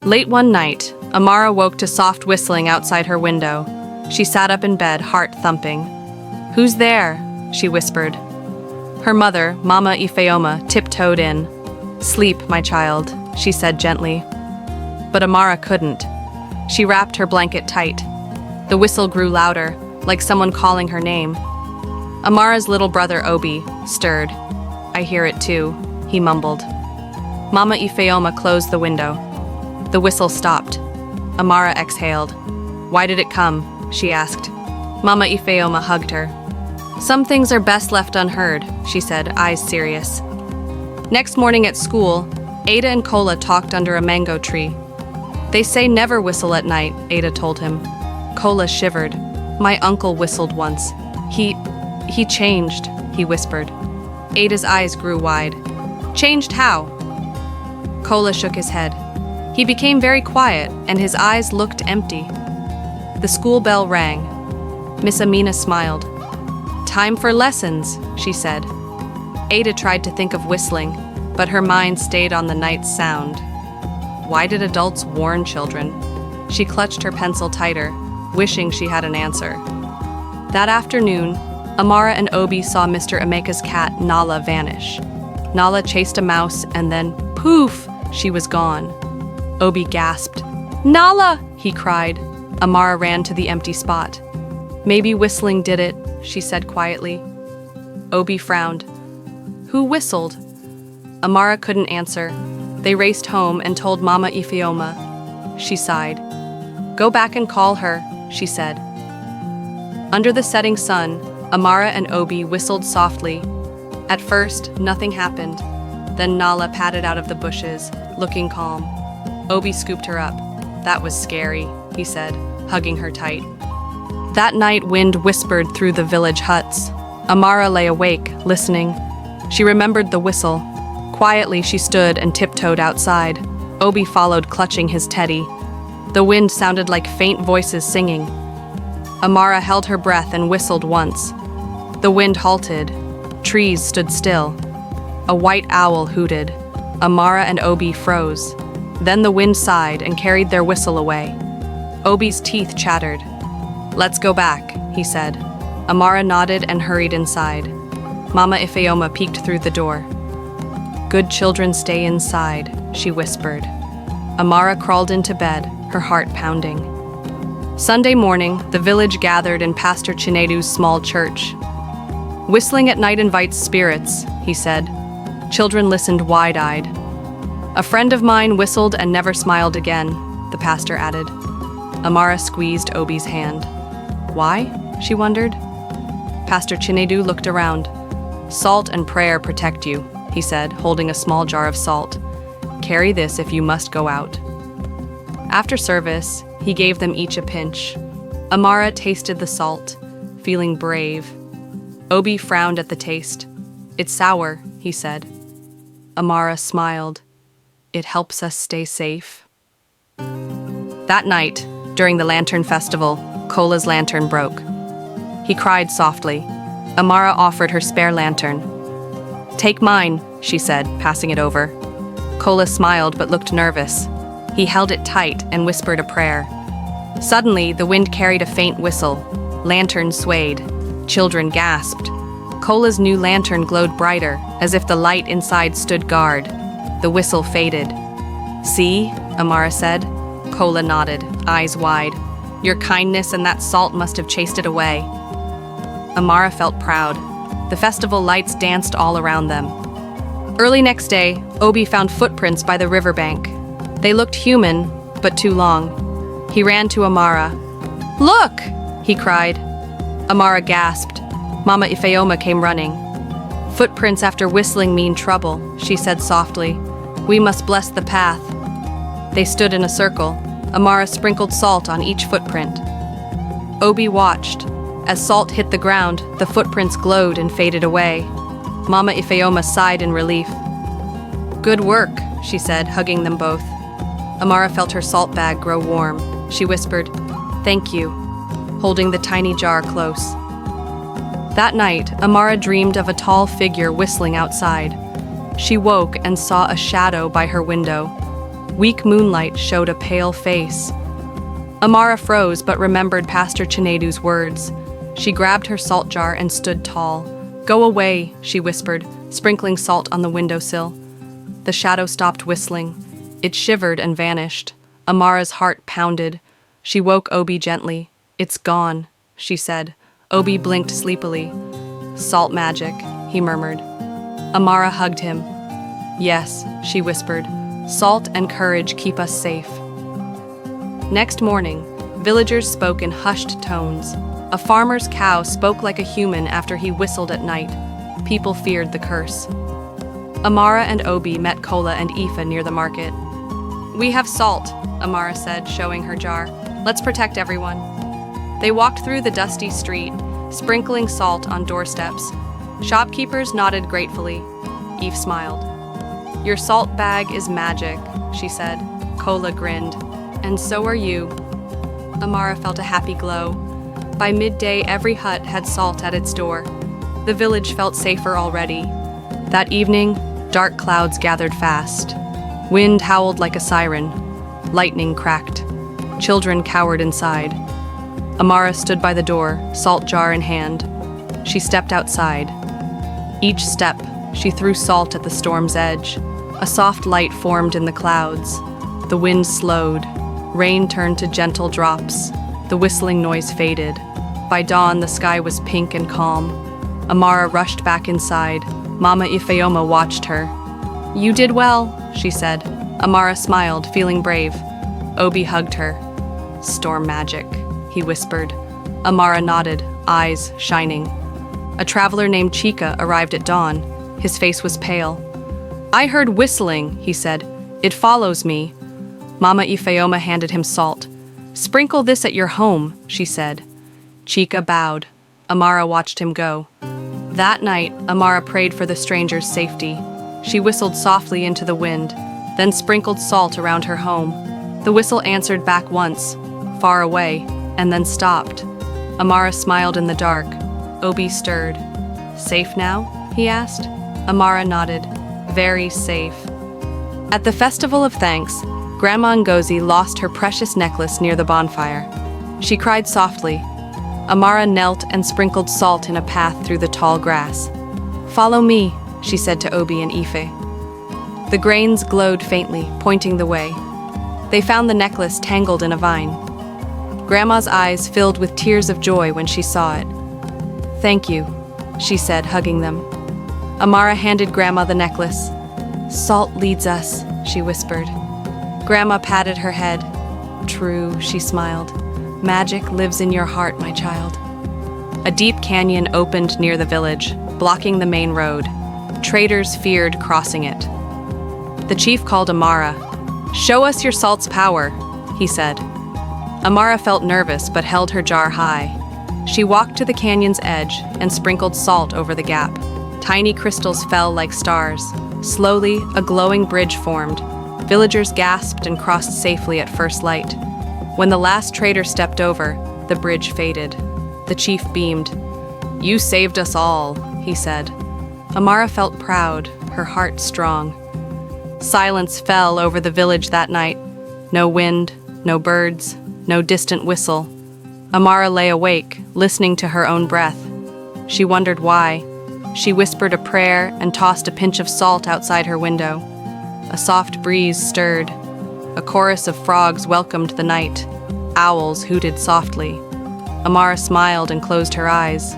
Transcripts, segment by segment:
Late one night, Amara woke to soft whistling outside her window. She sat up in bed, heart thumping. "Who's there?" she whispered. Her mother, Mama Ifeoma, tiptoed in. "Sleep, my child," she said gently. But Amara couldn't. She wrapped her blanket tight. The whistle grew louder, like someone calling her name. Amara's little brother Obi stirred. "I hear it too," he mumbled. Mama Ifeoma closed the window. The whistle stopped. Amara exhaled. "Why did it come?" she asked. Mama Ifeoma hugged her. "Some things are best left unheard," she said, eyes serious. Next morning at school, Ada and Kola talked under a mango tree. "They say never whistle at night," Ada told him. Kola shivered. "My uncle whistled once. He changed," he whispered. Ada's eyes grew wide. "Changed how?" Kola shook his head. He became very quiet, and his eyes looked empty. The school bell rang. Miss Amina smiled. "Time for lessons," she said. Ada tried to think of whistling, but her mind stayed on the night's sound. Why did adults warn children? She clutched her pencil tighter, wishing she had an answer. That afternoon, Amara and Obi saw Mr. Emeka's cat, Nala, vanish. Nala chased a mouse, and then, poof, she was gone. Obi gasped. "Nala!" he cried. Amara ran to the empty spot. "Maybe whistling did it," she said quietly. Obi frowned. "Who whistled?" Amara couldn't answer. They raced home and told Mama Ifeoma. She sighed. "Go back and call her," she said. Under the setting sun, Amara and Obi whistled softly. At first, nothing happened. Then Nala padded out of the bushes, looking calm. Obi scooped her up. "That was scary," he said, hugging her tight. That night, wind whispered through the village huts. Amara lay awake, listening. She remembered the whistle. Quietly, she stood and tiptoed outside. Obi followed, clutching his teddy. The wind sounded like faint voices singing. Amara held her breath and whistled once. The wind halted. Trees stood still. A white owl hooted. Amara and Obi froze. Then the wind sighed and carried their whistle away. Obi's teeth chattered. "Let's go back," he said. Amara nodded and hurried inside. Mama Ifeoma peeked through the door. "Good children stay inside," she whispered. Amara crawled into bed, her heart pounding. Sunday morning, the village gathered in Pastor Chinedu's small church. "Whistling at night invites spirits," he said. Children listened wide-eyed. "A friend of mine whistled and never smiled again," the pastor added. Amara squeezed Obi's hand. "Why?" she wondered. Pastor Chinedu looked around. "Salt and prayer protect you," he said, holding a small jar of salt. "Carry this if you must go out." After service, he gave them each a pinch. Amara tasted the salt, feeling brave. Obi frowned at the taste. "It's sour," he said. Amara smiled. "It helps us stay safe." That night, during the lantern festival, Kola's lantern broke. He cried softly. Amara offered her spare lantern. "Take mine," she said, passing it over. Kola smiled but looked nervous. He held it tight and whispered a prayer. Suddenly, the wind carried a faint whistle. Lanterns swayed. Children gasped. Kola's new lantern glowed brighter, as if the light inside stood guard. The whistle faded. "See?" Amara said. Kola nodded, eyes wide. "Your kindness and that salt must have chased it away." Amara felt proud. The festival lights danced all around them. Early next day, Obi found footprints by the riverbank. They looked human, but too long. He ran to Amara. "Look!" he cried. Amara gasped. Mama Ifeoma came running. "Footprints after whistling mean trouble," she said softly. "We must bless the path." They stood in a circle. Amara sprinkled salt on each footprint. Obi watched. As salt hit the ground, the footprints glowed and faded away. Mama Ifeoma sighed in relief. "Good work," she said, hugging them both. Amara felt her salt bag grow warm. She whispered, "Thank you," holding the tiny jar close. That night, Amara dreamed of a tall figure whistling outside. She woke and saw a shadow by her window. Weak moonlight showed a pale face. Amara froze but remembered Pastor Chinedu's words. She grabbed her salt jar and stood tall. "Go away," she whispered, sprinkling salt on the windowsill. The shadow stopped whistling. It shivered and vanished. Amara's heart pounded. She woke Obi gently. "It's gone," she said. Obi blinked sleepily. "Salt magic," he murmured. Amara hugged him. "Yes," she whispered. "Salt and courage keep us safe." Next morning, villagers spoke in hushed tones. A farmer's cow spoke like a human after he whistled at night. People feared the curse. Amara and Obi met Kola and Aoife near the market. "We have salt," Amara said, showing her jar. "Let's protect everyone." They walked through the dusty street, sprinkling salt on doorsteps. Shopkeepers nodded gratefully. Aoife smiled. "Your salt bag is magic," she said. Kola grinned. "And so are you." Amara felt a happy glow. By midday, every hut had salt at its door. The village felt safer already. That evening, dark clouds gathered fast. Wind howled like a siren. Lightning cracked. Children cowered inside. Amara stood by the door, salt jar in hand. She stepped outside. Each step, she threw salt at the storm's edge. A soft light formed in the clouds. The wind slowed. Rain turned to gentle drops. The whistling noise faded. By dawn, the sky was pink and calm. Amara rushed back inside. Mama Ifeoma watched her. "You did well," she said. Amara smiled, feeling brave. Obi hugged her. "Storm magic," he whispered. Amara nodded, eyes shining. A traveler named Chika arrived at dawn. His face was pale. "I heard whistling," he said. "It follows me." Mama Ifeoma handed him salt. "Sprinkle this at your home," she said. Chika bowed. Amara watched him go. That night, Amara prayed for the stranger's safety. She whistled softly into the wind, then sprinkled salt around her home. The whistle answered back once, far away, and then stopped. Amara smiled in the dark. Obi stirred. "Safe now?" he asked. Amara nodded. "Very safe." At the Festival of Thanks, Grandma Ngozi lost her precious necklace near the bonfire. She cried softly. Amara knelt and sprinkled salt in a path through the tall grass. "Follow me," she said to Obi and Aoife. The grains glowed faintly, pointing the way. They found the necklace tangled in a vine. Grandma's eyes filled with tears of joy when she saw it. "Thank you," she said, hugging them. Amara handed Grandma the necklace. "Salt leads us," she whispered. Grandma patted her head. "True," she smiled. "Magic lives in your heart, my child." A deep canyon opened near the village, blocking the main road. Traders feared crossing it. The chief called Amara. "Show us your salt's power," he said. Amara felt nervous but held her jar high. She walked to the canyon's edge and sprinkled salt over the gap. Tiny crystals fell like stars. Slowly, a glowing bridge formed. Villagers gasped and crossed safely at first light. When the last trader stepped over, the bridge faded. The chief beamed. "You saved us all," he said. Amara felt proud, her heart strong. Silence fell over the village that night. No wind, no birds, no distant whistle. Amara lay awake, listening to her own breath. She wondered why. She whispered a prayer and tossed a pinch of salt outside her window. A soft breeze stirred. A chorus of frogs welcomed the night. Owls hooted softly. Amara smiled and closed her eyes.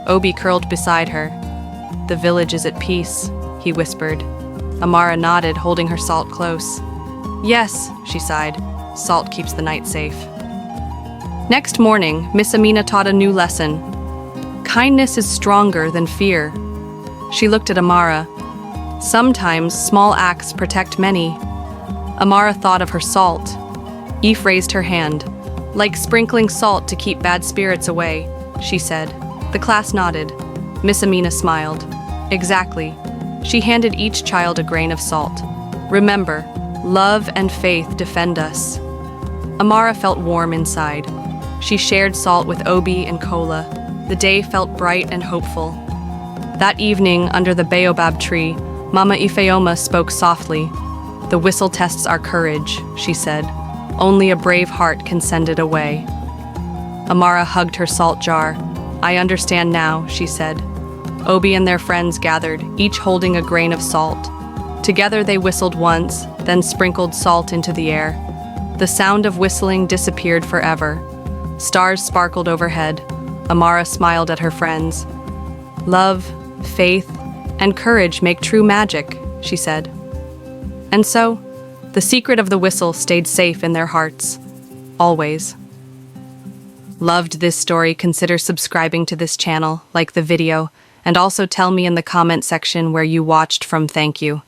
Obi curled beside her. "The village is at peace," he whispered. Amara nodded, holding her salt close. "Yes," she sighed. "Salt keeps the night safe." Next morning, Miss Amina taught a new lesson. Kindness is stronger than fear. She looked at Amara. Sometimes small acts protect many. Amara thought of her salt. Aoife raised her hand. "Like sprinkling salt to keep bad spirits away," she said. The class nodded. Miss Amina smiled. "Exactly." She handed each child a grain of salt. "Remember, love and faith defend us." Amara felt warm inside. She shared salt with Obi and Kola. The day felt bright and hopeful. That evening, under the baobab tree, Mama Ifeoma spoke softly. The whistle tests our courage, she said. Only a brave heart can send it away. Amara hugged her salt jar. I understand now, she said. Obi and their friends gathered, each holding a grain of salt. Together they whistled once, then sprinkled salt into the air. The sound of whistling disappeared forever. Stars sparkled overhead. Amara smiled at her friends. Love, faith, and courage make true magic, she said. And so, the secret of the whistle stayed safe in their hearts. Always. Loved this story? Consider subscribing to this channel, like the video, and also tell me in the comment section where you watched from. Thank you.